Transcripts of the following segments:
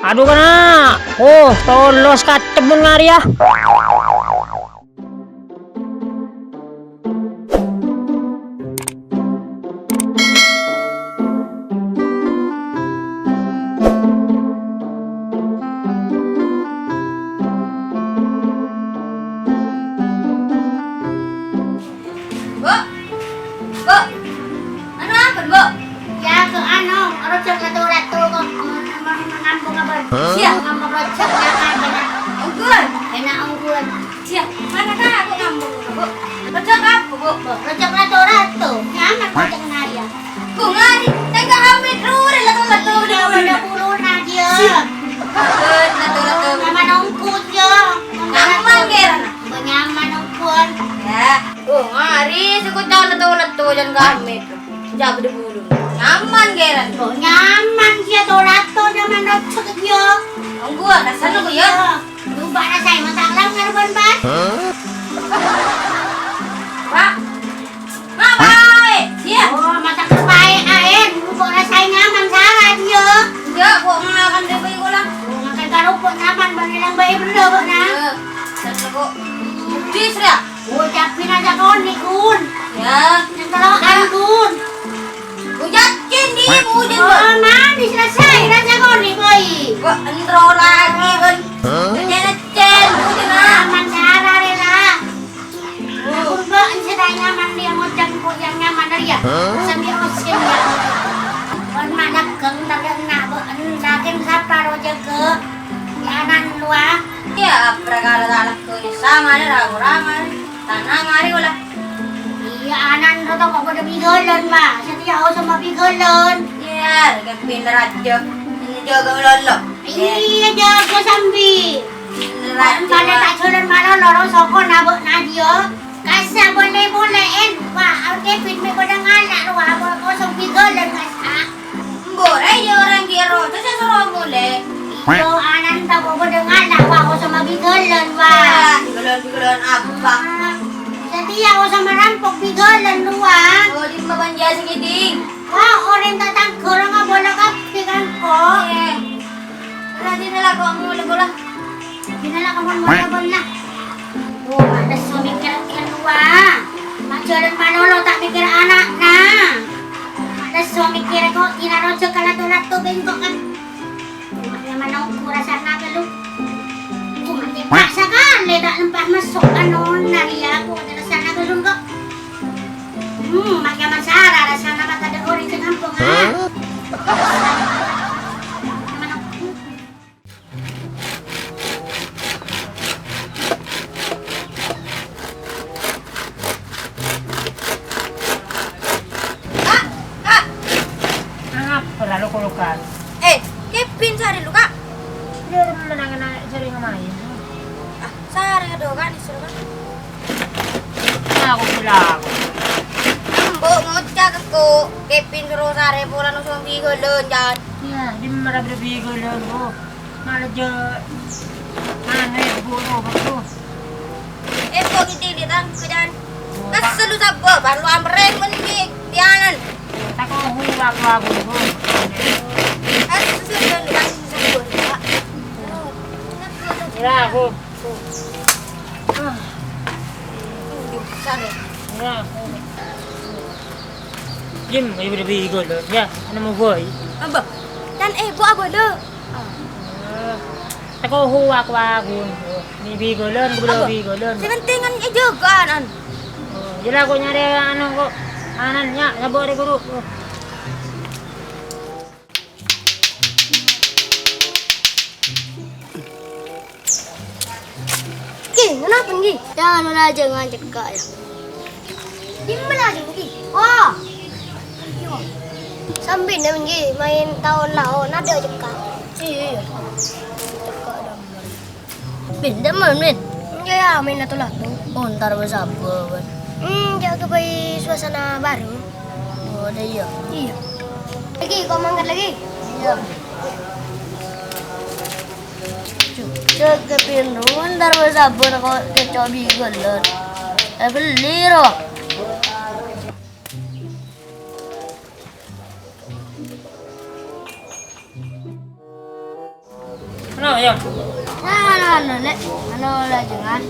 Aduh kena. Oh, tolos katemun ngari ya. Bu, bu, anu apa bu? Ya ke anu, rojak ratu-ratu kok mengampung apa? Siap. Ngambung rojak jangan banyak Unggun. enak ungguan. Siap. Mana kah aku ngambung bu? Rojak apa bu? Rojak ratu-ratu, nyaman rojak naya. Kungari, tengah hamil ruri latu-latu di Dia bawah. udah puluna dia. Latu-latu. Nyaman ungkut dia. Nyaman gerana. Nyaman ungkut. Ya. Kungari, suku jauh latu-latu jangan gamit. Jago di bulu. Nyaman geran. Oh nyaman dia ratu nyaman rojak dia. Ungguan, rasanya bu ya. Lupa rasanya masak lang ngaruban ba? Pak. Ngapain? Siap. Oh masak terbaik air. Lupa rasanya nyaman salah dia. Ya, kok makan dia bayi ulang. Oh makan karupot nyaman banilang bayi berdua na. Satu kok. Dis ya. Oh capin aja kon ni kun. Ya. Yang kelawaan kun. Hujan di hujan Oh bu. manis selesai raja kon ni boy. Kok entro lagi kan? Hujan hujan ah. Nyaman cara rela. Kun ba ang sedang nyaman dia ngocak ko yang nyaman dari ya. Sambil osin ya. Kon manak keng dagang na bo an dagang sapa roja ke. Yanan luah. Ya, perkara anak ke sama ada ragu ramai. Tanah mari ulah. Iya anan roto kok pada bigolan ba. Setia ako sama bigolan. Ya, kepinter aja. Ini jaga lolo. Iya jaga sambil. Raja. Pada tak sulan malah lorong soko nabok nadio. Kasa boleh-bolehin. Wah, aku kepin may pada nganak. Wah, ako sa bigolan kasa. Boleh ya orang dia roto saya suruh boleh. Iyo anan tabo pada nganak. Wah, ako sa mabigolan. Wah. Bigolan apa? Setia ako sa marampok bigolan. Wah. Oh, di mabanja segiding. Wah, orang tatang kurang nga bola ka. Pikan ko. Eh. Nanti nila ko ang ulo bola. Dinala ka mo bola. Oh, ada suami kira-kira wah. Majalan manolo tak mikir anak na. Ada suami kira ko inarosyo ka lato-lato bengkok kan. Kumanya manong kurasan na ka lu. Kumanya paksa ka. Leda lempah masuk ano nariya ko. Narasan na ka lu ko. Magyaman sa ara. Rasan na mata da orin sa kampong ha. Apa lalu kulukan? Kepin sari lu kak. Dia menangan sering main. Ah, sari aduh kan disuruh kan. Aku bilang. Mbok ngocak aku. Kepin suruh sari pula nusung bigolan jangan. Ya, di mana berbigolan bu. Malah je. Mana ibu bu. Kok gitu ditang kerjaan. Kesel lu sabo baru amreng menik tianan. Tak kau aku bu. Sudah lu kan sabo kak. Ya aku. Sari. Ya aku. Jim, ibu berbigolan. Ya, ana mau boy. Aba. Dan bu aku lu. Tak kau aku. Ni bigolan, belum bigolan. Sementingan juga kan. Jadi aku nyari anu kok. Anannya, sabo dari guru. Kenapa Gi? Jangan aja ngajak kak ya. Di mana aja Gi? Oh. Sambil nih Gi main tahun lalu ada aja kak. Iya. Pindah mana? Ya main atau lah. Oh ntar bersama. Jaga bayi suasana baru. Oh ada iya. Iya. Lagi kau mangkat lagi? Iya. Jaga pindu, ntar bersabun kok kecoa bigolan. Beli roh. Ano, yun? Ano, Lek? Ano lah jangan?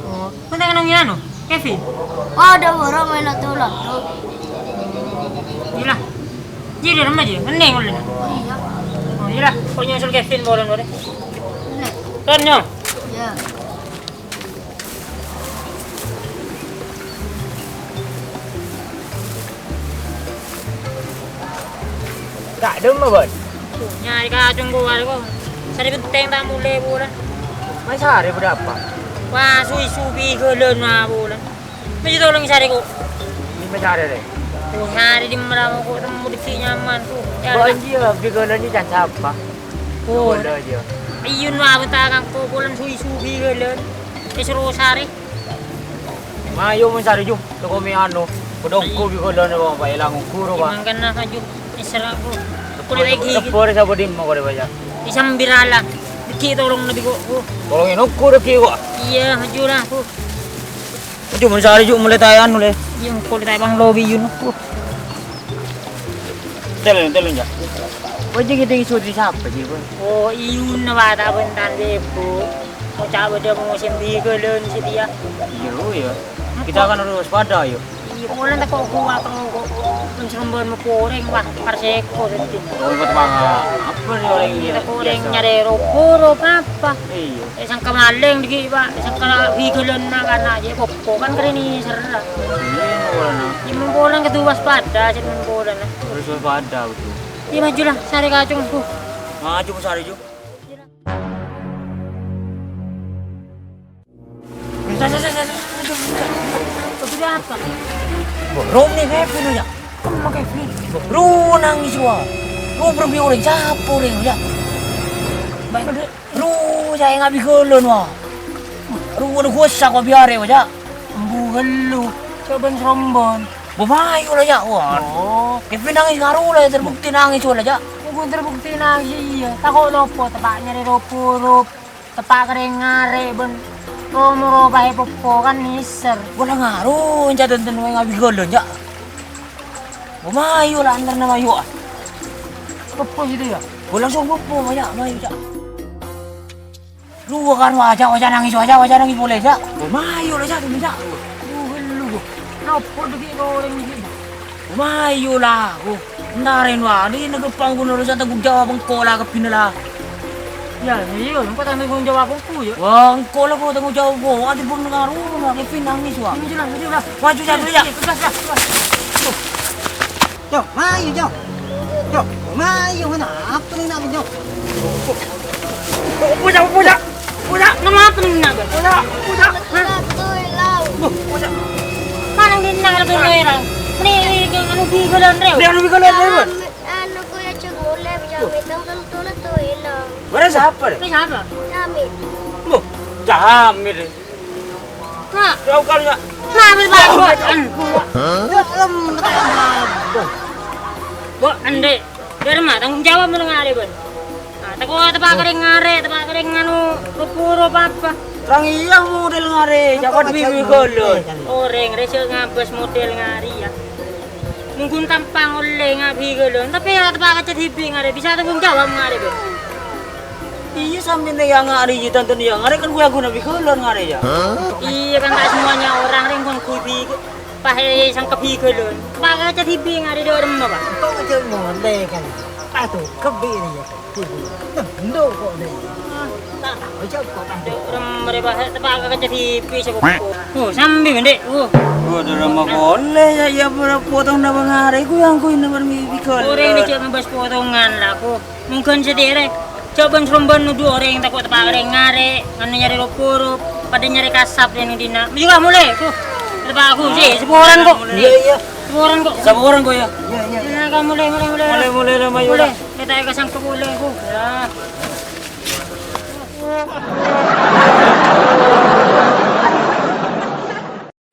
Oh, punta ka nung yan, Kevin. Oh, ada orang main tulak tuh. Gila. Jadi naman aja, mending ulit. Oh iya. Oh, gila. Kau nyusul Kevin boleh. Lek. Kan nyo? Ya. Tak ada mah, Bon. Nyari kacung gua ko. Sari benteng tak mulai bulan. Masa hari berapa? Wah, subi geuleun mah bulan. Mesti tolong sari ko. 5 hari deh. Tuh, nyari di mana ko temu di sini nyaman tuh. Bon dia bigolan ni jangan apa. Oh, Bola dia. ayun mah bentakan ko bulan subi geuleun. Isro sari. Mayo mo sari jum. Tuko mi ano. Kodok ko bigolan ba ba ilang kuro ba. Mangkan na kaju. Isra ko. Kulit lagi. Sepore sa bodim mo ko ba ya. Isang birala. Diki tolong nabi ko. Tolong ini kuro ki ko. Iya, maju lah ko. Jum mo sari jum mulai tayan mulai. Yung kulit tayo bang lobby yun ko. Telen ya. Wajah kita isu di siapa sih, Bon? Oh, iyun na bata bentan deh po. Mau coba dia mau sembi geuleun si dia. Iya. Kita akan harus pada yuk. Iya, ulan tak ko kuha ko. Menseremban mo poreng ba, parseko din. Kalau buat mga apa nih orang ini? Kita poreng nyari puro papa. Iya. Isang kamaling digi ba, isang higulon na kana aja popko kan kare ni serra. Ini orang na. Yung mga bolang ketuwas pada, sin mga bolang na. Harus pada betul. Iya maju lah, sari kacung ko. Maju mo sari jum. Tapi apa? Rom nih Kevin aja. Kamu Kevin. Ru nangis wah. Ru pergi orang siapa orang ya. Ru saya nggak bikulun wah. Ru udah gosak wah biare aja. Bukan lu, coba serombon. Bumayo lah ya wah. Oh, Kevin nangis ngaruh lah terbukti nangis wala aja. Kung terbukti na siya, tako lopo, tapa niya rin ropo-rop, tapa ka rin ngare, ban, romo bahay popo kan miser. Wala ngaruh, jatuh dan nggak bikulun ya. Bumayo lah andar na mayo ah. Popo siya ya? Walang sumbok po, maya, mayo siya. Luwa kan wajah nangis boleh siya. Bumayo lah siya, dumi siya. Bukan lu, nopo dagi ko rin siya. Bumayo lah ako. Narin wah, di nagapang ko na rin sa tagog jawab ang kola ka pinala. Ya, yun, ang patang kong jawab ko ya. Wah, ang kola ko tagog jawab ko. Adi po nangaroon na, kaya pinangis wah. Maju lah. Maju siya. Yo, mayo, Yo. Yo, mayo, apa nih namin, Yo? Puja, nama apa nih naga? Puja. Parang din na kalagay na yun. Ini ano bigolan rin. Ano bigolan rin? Ano kuya Chugule, bijamit ang kanto na to ilang. Wala siapa rin? Ini siapa? Damit. Mo, jahamil rin. Nah, Kau kan ya? nabil ba? Ya, alam, Bo, ande. Dari mah tanggung jawab mo ngari bon. Ah, tapa ka rin ngare, tapa ka rin ano, puro papa. Orang iya model ngare, jabat bigolan. Oreng resel ngabas model ngari ya. Mungkin tampang oleh ngabi gulon, tapi ya tapa ka hibi ngare bisa tanggung jawab ngare bon. Iya sambil na yang ngare jitan tuh yang ngare kan gue guna bigolan ngare ya. Iya kan tak semuanya orang ring kon kubi pahe sang kebi gulon. Tapa ka hibi ngare do remah ba. kau aja ngoleh kan. Aduh, kebiri ya. Ndo kok deh. Aja kok ada. Remah re bahasa tapa ka hibi sa ko. Oh, sambil bende. Oh. Gue udah ramah boleh ya, ya berapa potong na bang ngare gue yang gue na bigolan. Orang ni cuma bas potongan lah ko. Mungkin sedere. Coba seromban nudu orang yang takut tapa ka ngare, anu nyari ropuro, pada nyari kasap yang dina. Juga mulai ko. Tapa aku sih, sebulan kok. Iya. Sebulan kok. Saburan gue ya. Nah, kamu mulai. Mulai na mayo. Boleh. Kita kasang ke boleh ko. Ya.